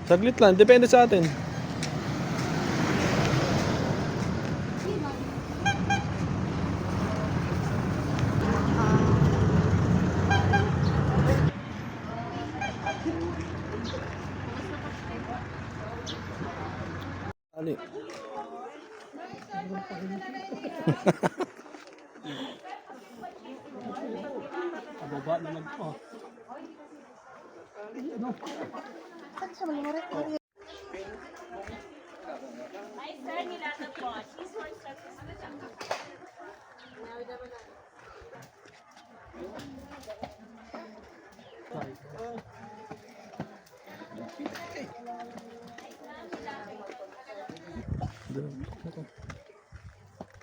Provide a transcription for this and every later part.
Saglit lang, depende sa atin. Ali. Baba na lang po. Saan siya mag-record? Ay, sir, nilata po. She's one step.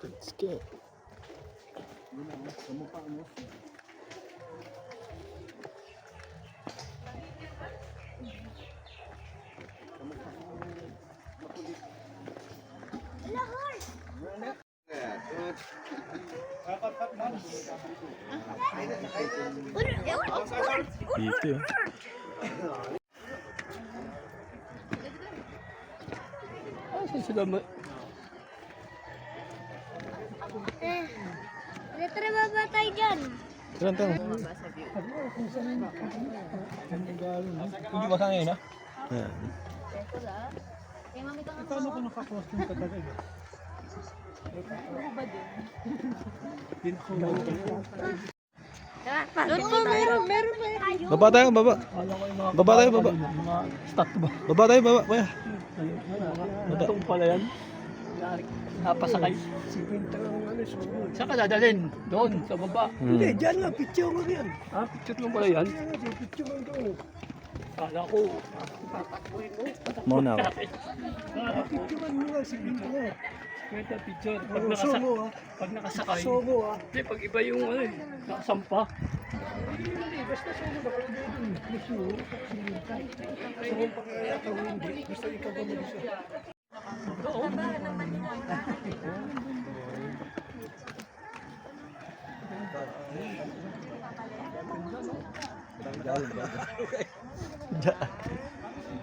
Let's go. Dito yun. Saan sila Tara, baba tayo dyan. Ilan tayo? Hindi ba ngayon ha? Ayan. Paano ko naka-costume ka talaga? Meron. Baba tayo, baba. Baba tayo, baba. Mga stat ba? Baba tayo, baba. Kuya. Itong pala yan. Napasakay. Saan ka dadalhin? Doon, sa baba. Hindi, Diyan nga, picture mo yan. Ah, picture lang pala yan. Picture mo doon. Kala ko. Muna ako. Picture mo nga, sige mo nga. Kwenta picture. Sogo ah. Pag nakasakay. Sogo ah. Hindi, pag iba yung ano eh. Nakasampa. Hindi, basta sogo na pwede doon. Sogo pa kaya ikaw hindi. Basta ikaw ba mag-isa.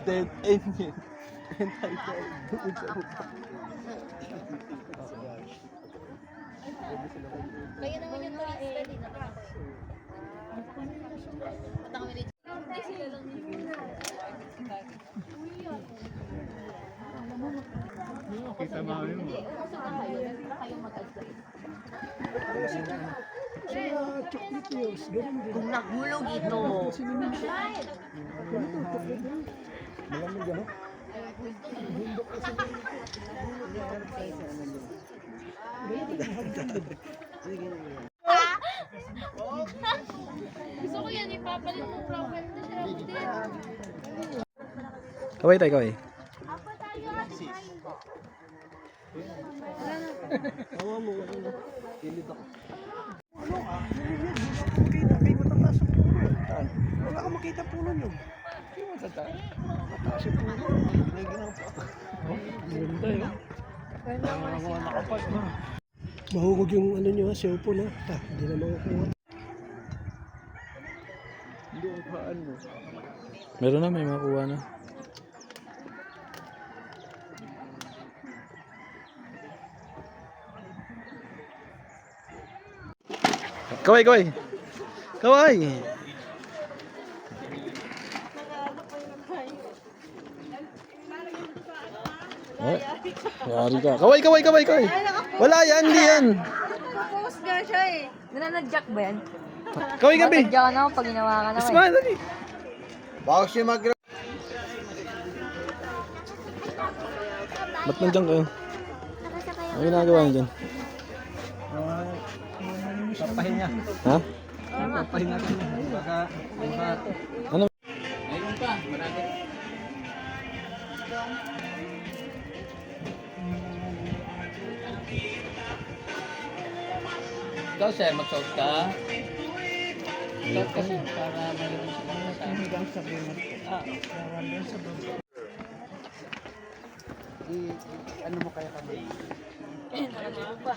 Dead end yun. Kaya naman yung turista din. Punta kami dito. Hindi sila lang Kita ba yun? kayo mag-advise. Chocolate years, ganun din. Kung nahulog ito. Malamig ano? Gusto ko yan, ipapalit mo profile na siya. Kaway tayo, kaway. Awa mo, ano? Kilid ako. Ano ka? Makita, may matataas ang puno. Wala ka makita puno nyo. Mataas yung puno. Ginaginaw pa. Ganda yun. Mga nakapas na. Mahugog yung ano nyo ha, cellphone ha. Hindi na makukuha. Hindi ang paan mo. Meron na, may makuha na. Kaway, kaway. Kaway. Yari ka. Kaway, kaway, kaway, kaway. Wala yan, hindi yan. Post nga siya eh. Nananadjak ba yan? Kaway gabi. Nananadjak ka na pag ginawa ka na. Ismail, dali. Bago siya Ba't nandiyan kayo? Ano ginagawa niyo dyan? Papahinga. Ha? Papahinga ka na. Baka Ano? ayun pa. Marami. Ikaw sir, mag-shot ka. Shot kasi para mayroon silang kasama. ano mo kaya kami? Ano ba?